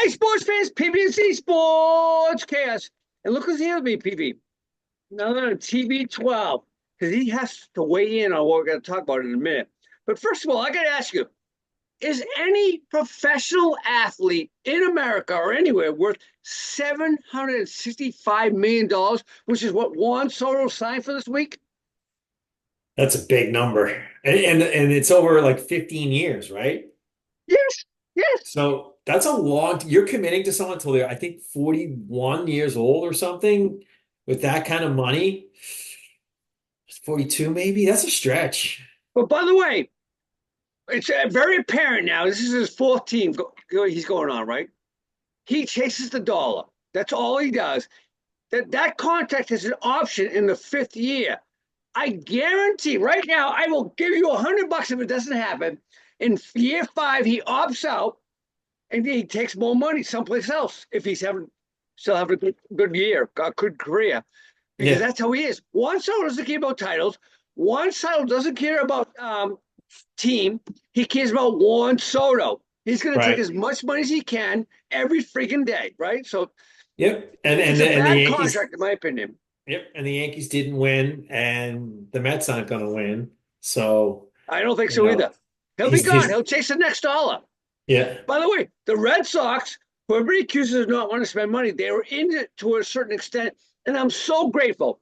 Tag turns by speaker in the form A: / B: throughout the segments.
A: Hey, sports fans, PBC Sports Chaos. And look who's here with me, PB. None other than TV12, because he has to weigh in on what we're going to talk about in a minute. But first of all, I got to ask you, is any professional athlete in America or anywhere worth $765 million, which is what Juan Soto signed for this week?
B: That's a big number. And it's over like 15 years, right?
A: Yes, yes.
B: So that's a long, you're committing to someone until they're, I think, 41 years old or something with that kind of money. 42 maybe? That's a stretch.
A: But by the way, it's very apparent now. This is his fourth team he's going on, right? He chases the dollar. That's all he does. That contract is an option in the fifth year. I guarantee right now, I will give you $100 if it doesn't happen. In year five, he opts out and he takes more money someplace else if he's still having a good year, a good career, because
B: Yeah,
A: that's how he is. Juan Soto doesn't care about titles. Juan Soto doesn't care about team. He cares about Juan Soto. He's going to take
B: right.
A: as much money as he can every freaking day, right? So
B: Yep. And and
A: it's
B: the,
A: a
B: and the
A: bad
B: Yankees,
A: contract, in my opinion.
B: yep, and the Yankees didn't win and the Mets aren't going to win. So,
A: I don't think
B: you
A: so
B: know,
A: either. He'll be gone.
B: he's
A: He'll chase the next dollar.
B: yeah,
A: By the way, the Red Sox, who everybody accuses of not wanting to spend money, they were in it to a certain extent. And I'm so grateful.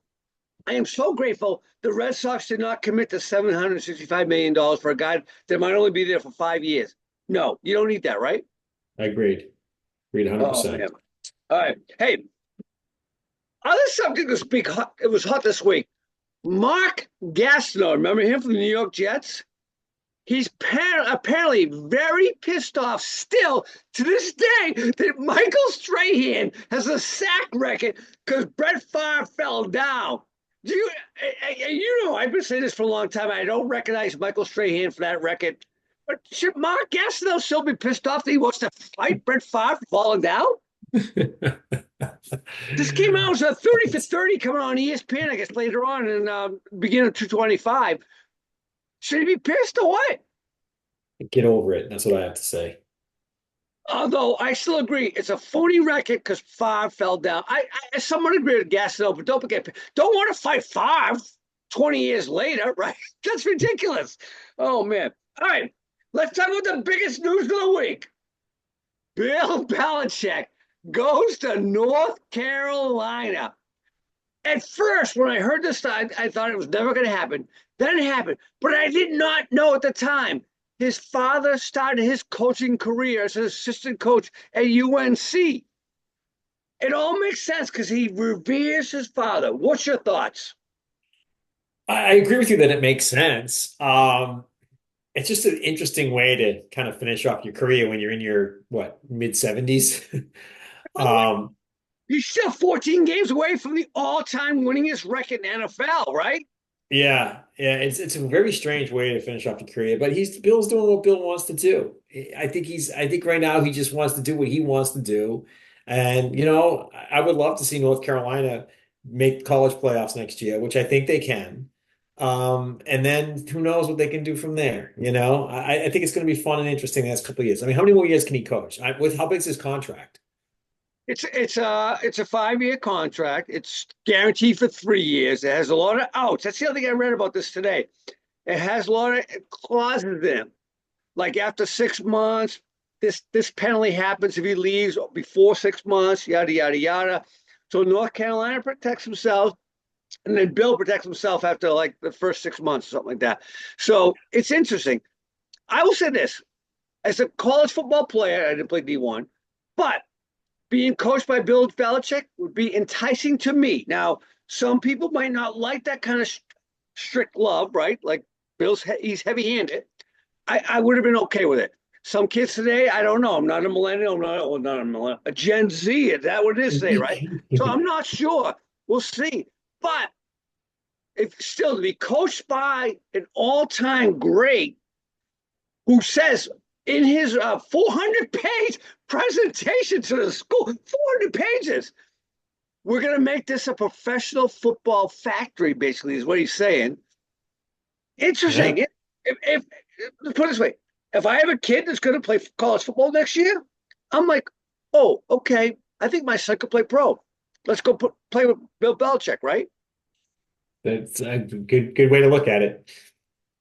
A: I am so grateful the Red Sox did not commit to $765 million for a guy that might only be there for 5 years. No, you don't need that, right?
B: I agreed. Agreed
A: Oh,
B: 100%.
A: man. All right. Hey, other subject to speak, it was hot this week. Mark Gastineau, remember him from the New York Jets? He's apparently very pissed off still to this day that Michael Strahan has a sack record because Brett Favre fell down. Do you, I've been saying this for a long time. I don't recognize Michael Strahan for that record. But should Mark Gastineau still be pissed off that he wants to fight Brett Favre for falling down? This came out as a 30 for 30 coming on ESPN, I guess, later on in beginning of 225. Should he be pissed or what?
B: Get over it. That's what I have to say.
A: Although I still agree, it's a phony record because Favre fell down. I somewhat agree with Gastineau, but don't forget, don't want to fight Favre 20 years later, right? That's ridiculous. Oh man! All right, let's talk about the biggest news of the week. Bill Belichick goes to North Carolina. At first, when I heard this, I thought it was never going to happen. Then it happened, but I did not know at the time. His father started his coaching career as an assistant coach at UNC. It all makes sense because he reveres his father. What's your thoughts?
B: I agree with you that it makes sense. It's just an interesting way to kind of finish off your career when you're in your what mid 70s.
A: By the way,
B: Um,
A: he's still 14 games away from the all-time winningest record in NFL, right?
B: yeah, it's a very strange way to finish off your career, but he's Bill's doing what Bill wants to do. I think right now he just wants to do what he wants to do. And I would love to see North Carolina make college playoffs next year, which I think they can. And then who knows what they can do from there. I think it's going to be fun and interesting the next couple of years. I mean, how many more years can he coach? With how big's his contract?
A: It's a 5 year contract. It's guaranteed for 3 years. It has a lot of outs. That's the other thing I read about this today. It has a lot of clauses in it. Like after 6 months, this penalty happens if he leaves before 6 months, yada yada yada. So North Carolina protects himself, and then Bill protects himself after like the first 6 months or something like that. So it's interesting. I will say this: as a college football player, I didn't play D1, but being coached by Bill Belichick would be enticing to me. Now, some people might not like that kind of strict love, right? Like he's heavy-handed. I would have been okay with it. Some kids today, I don't know. I'm not a millennial. I'm not a millennial. A Gen Z. Is that what it is today, right? So I'm not sure. We'll see. But if still to be coached by an all-time great who says in his 400-page presentation to the school, 400 pages, we're going to make this a professional football factory, basically, is what he's saying.
B: Yeah.
A: Interesting. If let's put it this way, if I have a kid that's going to play college football next year, I'm like, Oh, okay. I think my son could play pro. Let's go play with Bill Belichick, right?
B: That's a good way to look at it.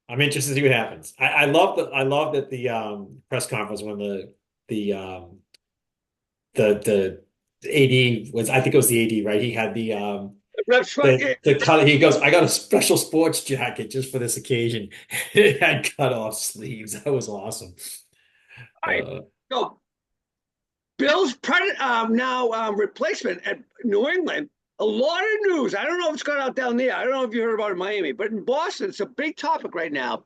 B: I'm interested to see what happens. I love that the press conference when the AD was, I think it was the AD, right? He had
A: Reps, yeah.
B: the cut. He goes, I got a special sports jacket just for this occasion. It had cut off sleeves. That was awesome.
A: All right.
B: Uh,
A: So Bill's now replacement at New England. A lot of news. I don't know if it's gone out down there. I don't know if you heard about it in Miami, but in Boston, it's a big topic right now.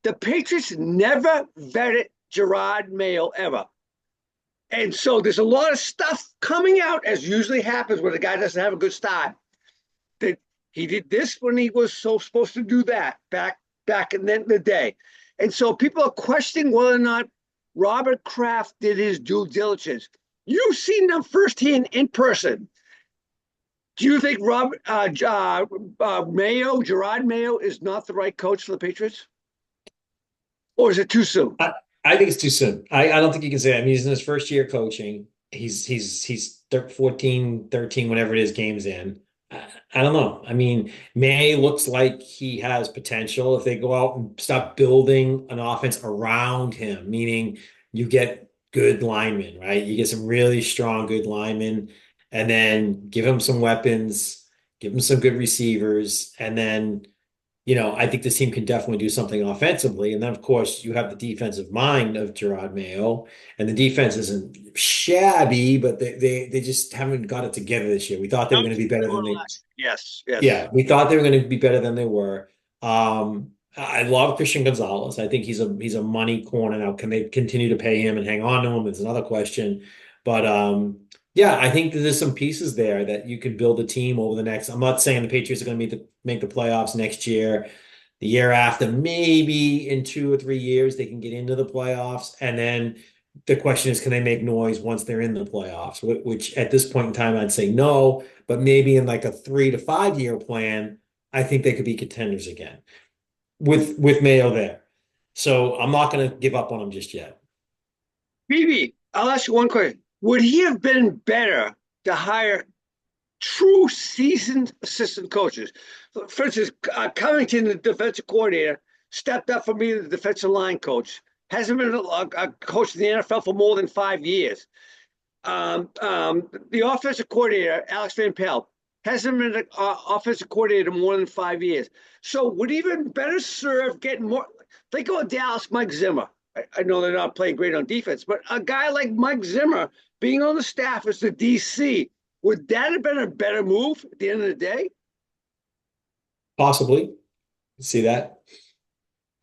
A: The Patriots never vetted Gerard Mayo ever. And so there's a lot of stuff coming out, as usually happens when a guy doesn't have a good start. That he did this when he was so supposed to do that back in the day. And so people are questioning whether or not Robert Kraft did his due diligence. You've seen them firsthand in person. Do you think Gerard Mayo, is not the right coach for the Patriots? Or is it too soon?
B: I, I think it's too soon. I don't think you can say that. I mean, he's in his first year coaching. He's 14, 13, whatever it is, games in. I don't know. I mean, May looks like he has potential if they go out and start building an offense around him, meaning you get good linemen, right? You get some really strong, good linemen, and then give him some weapons, give him some good receivers, and then I think this team can definitely do something offensively. And then, of course, you have the defensive mind of Gerard Mayo, and the defense isn't shabby, but they just haven't got it together this year. We thought they were going to be better than they,
A: Yes, yes.
B: yeah, we thought they were going to be better than they were. I love Christian Gonzalez. I think he's a money corner now. Can they continue to pay him and hang on to him? It's another question. But yeah, I think that there's some pieces there that you can build a team over the next. I'm not saying the Patriots are going to make the playoffs next year, the year after, maybe in 2 or 3 years they can get into the playoffs, and then the question is, can they make noise once they're in the playoffs? Which at this point in time, I'd say no, but maybe in like a 3 to 5 year plan, I think they could be contenders again with Mayo there. So I'm not going to give up on them just yet.
A: BB, I'll ask you one question. Would he have been better to hire true seasoned assistant coaches? For instance, Covington, the defensive coordinator, stepped up from being the defensive line coach. Hasn't been a coach in the NFL for more than 5 years. The offensive coordinator, Alex Van Pelt, hasn't been an offensive coordinator more than 5 years. So would even better serve getting more. Think of Dallas, Mike Zimmer. I know they're not playing great on defense, but a guy like Mike Zimmer being on the staff as the DC, would that have been a better move at the end of the day?
B: Possibly. See that?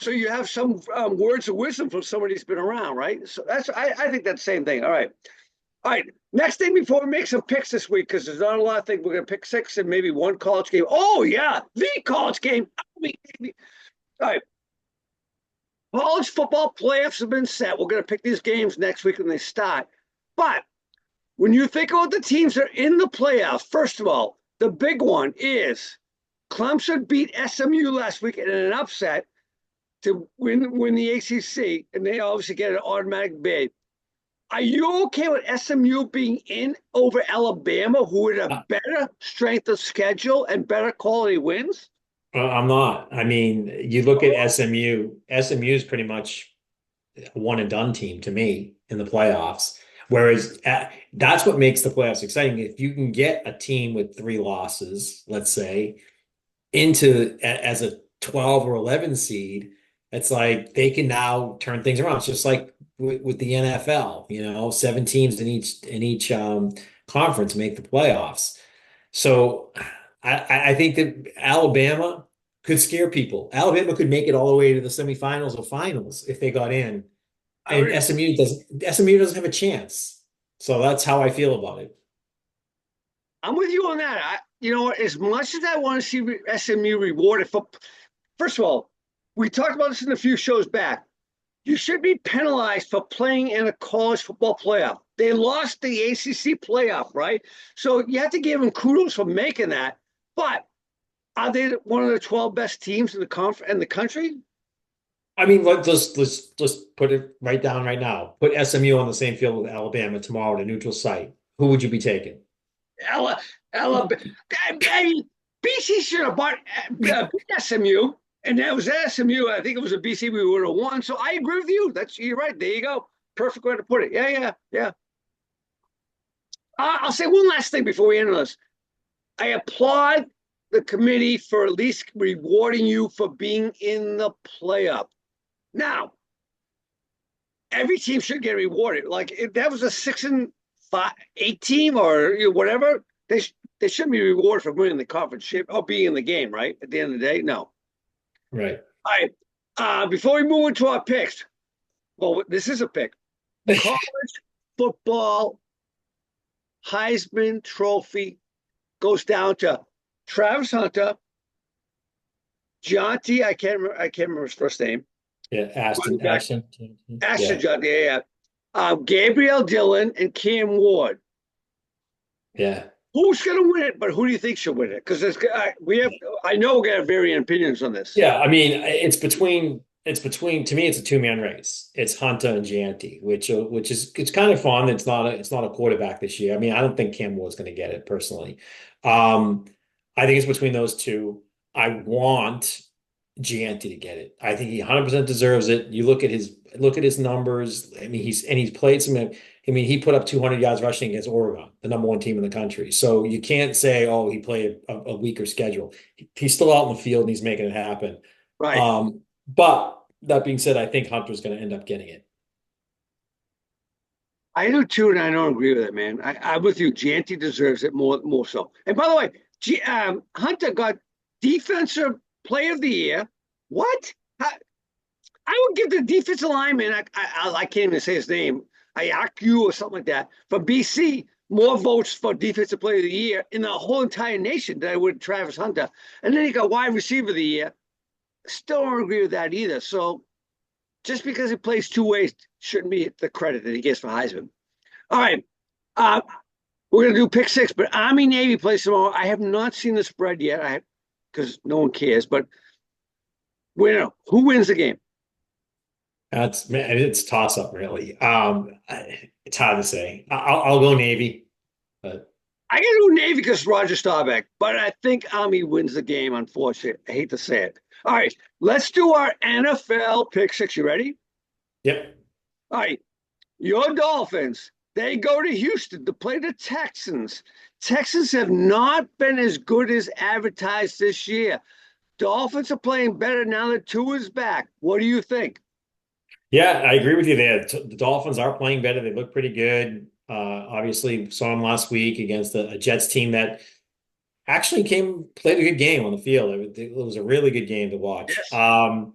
A: So you have some words of wisdom from somebody who's been around, right? So I think that's the same thing. All right. All right. Next thing before we make some picks this week, because there's not a lot of things. We're going to pick six and maybe one college game. Oh, yeah. The college game. All right. College football playoffs have been set. We're going to pick these games next week when they start. But when you think about the teams that are in the playoffs, first of all, the big one is Clemson beat SMU last week in an upset to win the ACC, and they obviously get an automatic bid. Are you okay with SMU being in over Alabama, who had a better strength of schedule and better quality wins?
B: I'm not. I mean, you look at SMU. SMU is pretty much a one and done team to me in the playoffs. Whereas that's what makes the playoffs exciting. If you can get a team with 3 losses, let's say, into as a 12 or 11 seed, it's like they can now turn things around. It's just like with the NFL, 7 teams in each conference make the playoffs. So I think that Alabama could scare people. Alabama could make it all the way to the semifinals or finals if they got in, and SMU doesn't have a chance. So that's how I feel about it.
A: I'm with you on that. As much as I want to see SMU rewarded for, first of all, we talked about this in a few shows back. You should be penalized for playing in a college football playoff. They lost the ACC playoff, right? So you have to give them kudos for making that. But are they one of the 12 best teams in the country?
B: I mean, let's put it right down right now. Put SMU on the same field with Alabama tomorrow at a neutral site. Who would you be taking?
A: Ella, Ella, BC should have bought SMU, and that was SMU. I think it was a BC we would have won. So I agree with you. You're right. There you go. Perfect way to put it. Yeah, yeah, yeah. I'll say one last thing before we end this. I applaud the committee for at least rewarding you for being in the playoff. Now, every team should get rewarded. Like if that was a 6-5, 8 team or whatever, they shouldn't be rewarded for winning the conference ship or being in the game, right? At the end of the day, no.
B: Right.
A: All right. Before we move into our picks, well, this is a pick. College football Heisman Trophy goes down to Travis Hunter, Jonty. I can't remember his first name.
B: Yeah, Ashton.
A: Ashton
B: Yeah,
A: Jonty. Yeah, yeah. Gabriel Dillon and Cam Ward.
B: yeah.
A: Who's going to win it? But who do you think should win it? Because we have. I know we're going to have varying opinions on this.
B: Yeah, I mean, it's between to me it's a two-man race. It's Hunter and Gianti, which is it's kind of fun. It's not a quarterback this year. I mean, I don't think Cam Ward's going to get it personally. Um, I think it's between those two. I want Gianti to get it. I think he 100% deserves it. You look at his numbers. I mean, he's played some. I mean, he put up 200 yards rushing against Oregon, the number one team in the country. So you can't say, oh, he played a weaker schedule. He's still out in the field and he's making it happen.
A: Right.
B: But that being said, I think Hunter's going to end up getting it.
A: I do too, and I don't agree with it, man. I'm with you. Janty deserves it more so. And by the way, Hunter got defensive player of the year. What? I would give the defensive lineman. I can't even say his name. Ayaku or something like that from BC more votes for defensive player of the year in the whole entire nation than I would Travis Hunter. And then he got wide receiver of the year. Still don't agree with that either. So just because he plays two ways shouldn't be the credit that he gets for Heisman. All right. Uh, we're going to do pick six, but Army Navy plays tomorrow. I have not seen the spread yet because no one cares, but who wins the game?
B: It's toss up really. It's hard to say. I'll go Navy, but
A: I got to do Navy because Roger Staubach, but I think Army wins the game, unfortunately. I hate to say it. All right. Let's do our NFL pick six. You ready?
B: yep.
A: All right. Your Dolphins, they go to Houston to play the Texans. Texans have not been as good as advertised this year. Dolphins are playing better now that Tua is back. What do you think?
B: Yeah, I agree with you there. The Dolphins are playing better. They look pretty good. Obviously, saw them last week against a Jets team that actually played a good game on the field. It was a really good game to watch.
A: Yes.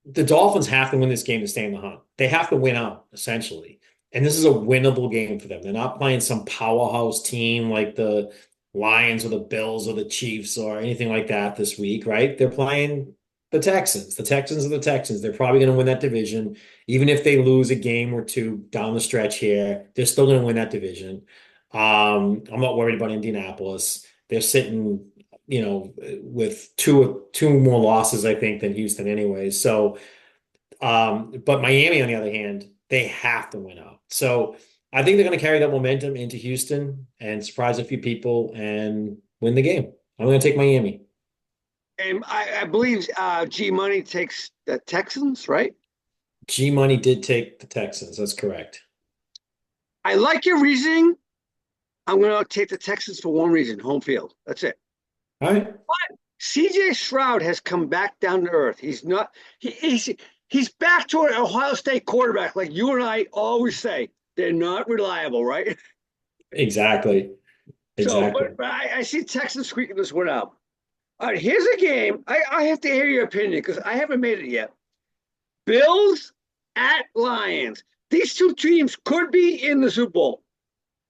B: The Dolphins have to win this game to stay in the hunt. They have to win out, essentially. And this is a winnable game for them. They're not playing some powerhouse team like the Lions or the Bills or the Chiefs or anything like that this week, right? They're playing the Texans. The Texans are the Texans. They're probably going to win that division. Even if they lose a game or two down the stretch here, they're still going to win that division. I'm not worried about Indianapolis. They're sitting, with two more losses, I think, than Houston anyways. So, but Miami, on the other hand, they have to win out. So I think they're going to carry that momentum into Houston and surprise a few people and win the game. I'm going to take Miami.
A: And I believe G Money takes the Texans, right?
B: G Money did take the Texans. That's correct.
A: I like your reasoning. I'm going to take the Texans for one reason: home field. That's it.
B: All right.
A: CJ Stroud has come back down to earth. He's not. He's back to an Ohio State quarterback, like you and I always say. They're not reliable, right?
B: Exactly.
A: So,
B: Exactly.
A: but I see Texans squeaking this one out. All right, here's a game. I have to hear your opinion because I haven't made it yet. Bills at Lions. These two teams could be in the Super Bowl.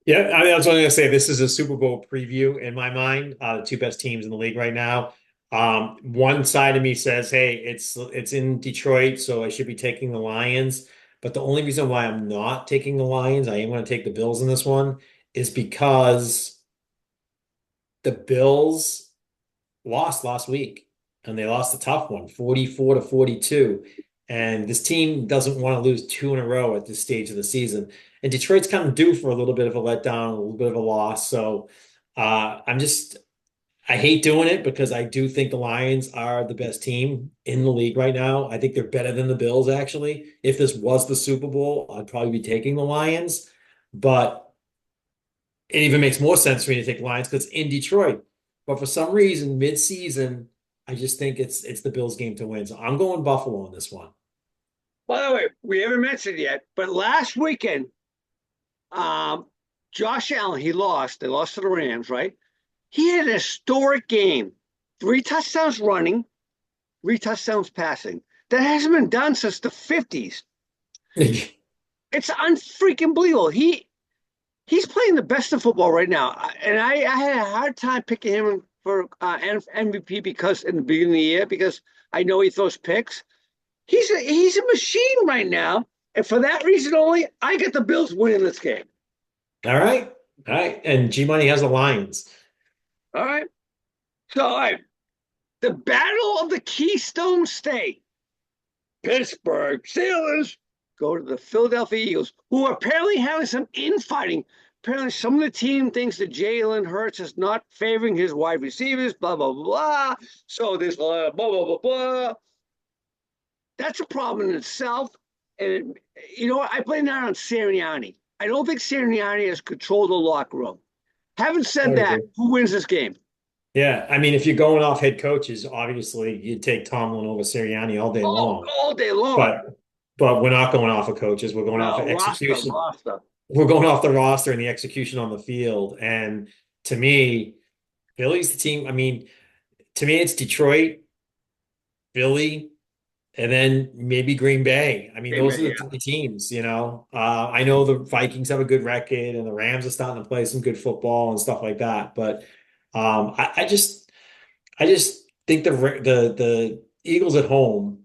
B: Yeah, I was only going to say this is a Super Bowl preview in my mind. The two best teams in the league right now. One side of me says, "Hey, it's in Detroit, so I should be taking the Lions." But the only reason why I'm not taking the Lions, I am going to take the Bills in this one, is because the Bills lost last week. and they lost a tough one, 44-42. And this team doesn't want to lose two in a row at this stage of the season. And Detroit's kind of due for a little bit of a letdown, a little bit of a loss. So I hate doing it because I do think the Lions are the best team in the league right now. I think they're better than the Bills, actually. If this was the Super Bowl, I'd probably be taking the Lions. But it even makes more sense for me to take Lions because it's in Detroit. But for some reason, mid-season, I just think it's the Bills game to win. So I'm going Buffalo on this one.
A: By the way, we haven't mentioned it yet, but last weekend, um, Josh Allen, he lost. They lost to the Rams, right? He had a historic game. 3 touchdowns running, 3 touchdowns passing. That hasn't been done since the 50s. It's unfreaking believable. He's playing the best of football right now. And I had a hard time picking him for MVP because in the beginning of the year, because I know he throws picks. He's a machine right now. And for that reason only, I get the Bills winning this game.
B: All right. All right. And G Money has the Lions.
A: All right. So, all right. The Battle of the Keystone State. Pittsburgh Steelers go to the Philadelphia Eagles, who are apparently having some infighting. Apparently, some of the team thinks that Jalen Hurts is not favoring his wide receivers, blah, blah, blah, blah. So there's a lot of blah, blah, blah, blah. That's a problem in itself. And you know what? I blame that on Sirianni. I don't think Sirianni has controlled the locker room. Having
B: I
A: said
B: would
A: that,
B: agree.
A: who wins this game?
B: Yeah, I mean, if you're going off head coaches, obviously you'd take Tomlin over Sirianni all day
A: Oh,
B: long.
A: all day long.
B: But we're not going off of coaches. We're going off of
A: No, roster,
B: execution.
A: roster.
B: We're going off the roster and the execution on the field. And to me, Philly's the team. I mean, to me, it's Detroit, Philly, and then maybe Green Bay. I mean, those are the
A: Yeah.
B: three teams, you know. I know the Vikings have a good record and the Rams are starting to play some good football and stuff like that. But I just think the Eagles at home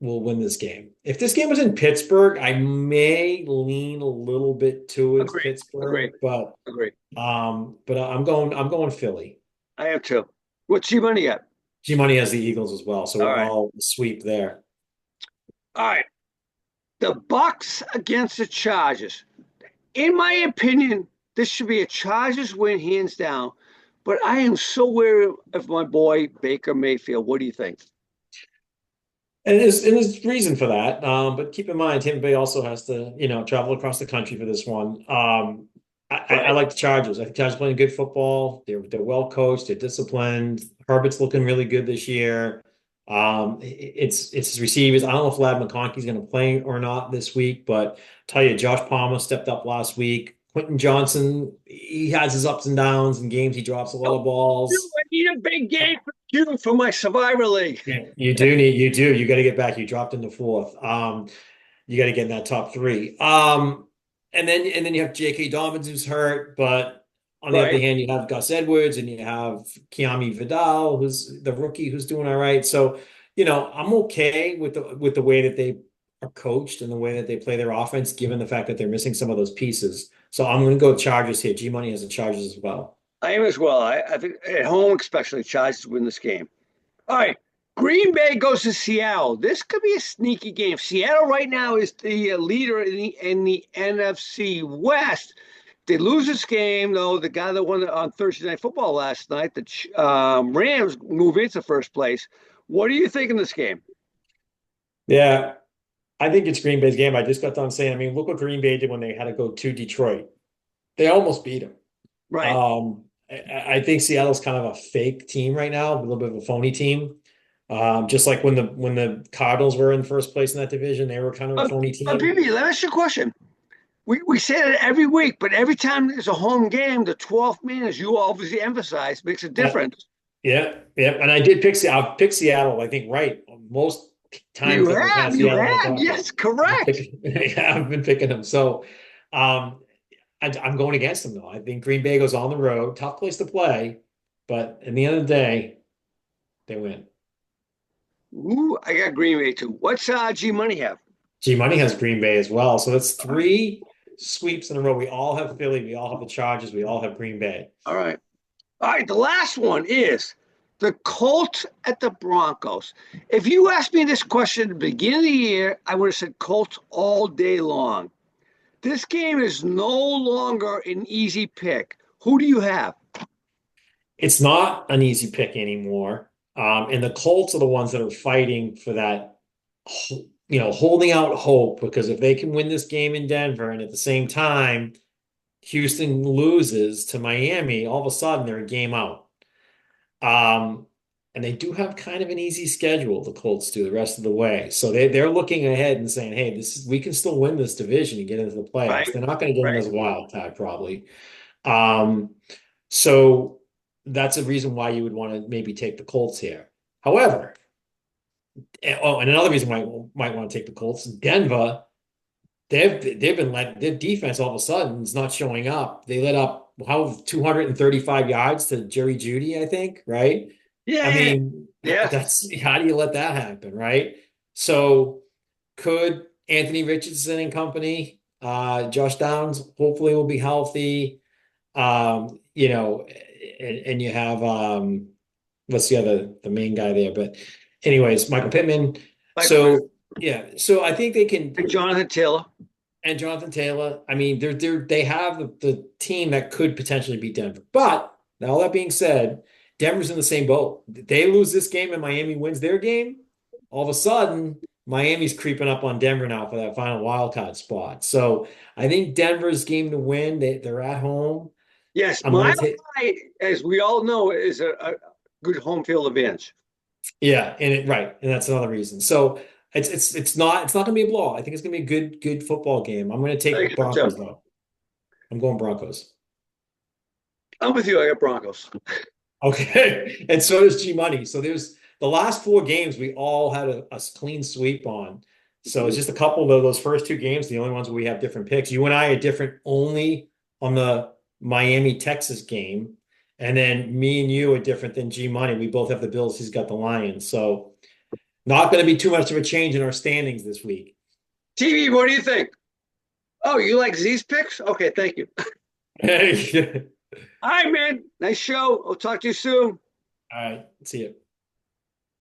B: will win this game. If this game was in Pittsburgh, I may lean a little bit towards
A: Agree. Agree.
B: Pittsburgh, but
A: Agree.
B: I'm going Philly.
A: I am too. What's your money at?
B: G Money has the Eagles as well, so
A: All
B: we're
A: right.
B: all sweep there.
A: All right. The Bucks against the Chargers. In my opinion, this should be a Chargers win hands down. But I am so wary of my boy Baker Mayfield. What do you think?
B: And there's reason for that. But keep in mind, Tampa Bay also has to, travel across the country for this one. I
A: Right.
B: like the Chargers. I think Chargers playing good football. They're well coached. They're disciplined. Herbert's looking really good this year. It's his receivers. I don't know if Lad McConkey's going to play or not this week, but I'll tell you, Josh Palmer stepped up last week. Quentin Johnson, he has his ups and downs in games. He drops a lot of balls.
A: I need a big game for you for my Survivor League.
B: Yeah, you got to get back. You dropped in the fourth. You got to get in that top three. And then you have J.K. Dobbins who's hurt, but on the other
A: Right.
B: hand, you have Gus Edwards and you have Kiami Vidal, who's the rookie who's doing all right. So, I'm okay with the way that they are coached and the way that they play their offense, given the fact that they're missing some of those pieces. So I'm going to go Chargers here. G Money has the Chargers as well.
A: I am as well. I think at home, especially, Chargers win this game. All right. Green Bay goes to Seattle. This could be a sneaky game. Seattle right now is the leader in the NFC West. They lose this game, though. The guy that won on Thursday Night Football last night, the Rams move into first place. What do you think in this game?
B: Yeah, I think it's Green Bay's game. I just got done saying, I mean, look what Green Bay did when they had to go to Detroit. They almost beat them.
A: Right.
B: I think Seattle's kind of a fake team right now, a little bit of a phony team. Just like when the Cardinals were in first place in that division, they were kind of a phony team.
A: BB, let me ask you a question. We say it every week, but every time there's a home game, the 12th man, as you obviously emphasize, makes a
B: Uh,
A: difference.
B: yeah, yeah. And I've picked Seattle, I think, right. Most times
A: You
B: that we've had
A: have, you
B: Seattle on
A: have.
B: top,
A: Yes, correct.
B: yeah, I've been picking them. So um, I'm going against them though. I think Green Bay goes on the road, tough place to play, but at the end of the day, they win.
A: Ooh, I got Green Bay too. What's G Money have?
B: G Money has Green Bay as well. So that's three sweeps in a row. We all have Philly, we all have the Chargers, we all have Green Bay.
A: All right. All right. The last one is The Colts at the Broncos. If you asked me this question at the beginning of the year, I would have said Colts all day long. This game is no longer an easy pick. Who do you have?
B: It's not an easy pick anymore. And the Colts are the ones that are fighting for that, holding out hope because if they can win this game in Denver and at the same time Houston loses to Miami, all of a sudden they're a game out. Um, and they do have kind of an easy schedule, the Colts do the rest of the way. So they're looking ahead and saying, hey, we can still win this division and get into the playoffs.
A: Right,
B: They're not going to get in
A: right.
B: as a wild card, probably. Um, so that's a reason why you would want to maybe take the Colts here. However, and another reason why you might want to take the Colts, Denver, they've been let their defense all of a sudden is not showing up. They let up 235 yards to Jerry Jeudy, I think, right?
A: Yeah,
B: I
A: yeah,
B: mean,
A: yeah.
B: that's how do you let that happen, right? So could Anthony Richardson and company, Josh Downs hopefully will be healthy. And you have what's the main guy there? But anyways, Michael Pittman.
A: Michael Vick
B: So yeah, so I think they can
A: and Jonathan Taylor.
B: and Jonathan Taylor. I mean, they have the team that could potentially beat Denver. But now all that being said, Denver's in the same boat. They lose this game and Miami wins their game. All of a sudden, Miami's creeping up on Denver now for that final wild card spot. So I think Denver's game to win. They're at home.
A: Yes,
B: I'm going
A: Mile
B: to take,
A: High, as we all know, is a good home field advantage.
B: yeah, right, and that's another reason. So it's not going to be a blowout. I think it's going to be a good football game. I'm going to
A: I
B: take the
A: think so
B: Broncos
A: too.
B: though. I'm going Broncos.
A: I'm with you. I got Broncos.
B: Okay. And so does G Money. So there's the last four games we all had a clean sweep on. So it's just a couple of those first two games, the only ones where we have different picks. You and I are different only on the Miami Texas game. And then me and you are different than G Money. We both have the Bills. He's got the Lions. So not going to be too much of a change in our standings this week.
A: TV, what do you think? Oh, you like Z's picks? Okay, thank you.
B: All
A: All right, man. Nice show. I'll talk to you soon.
B: right. See you.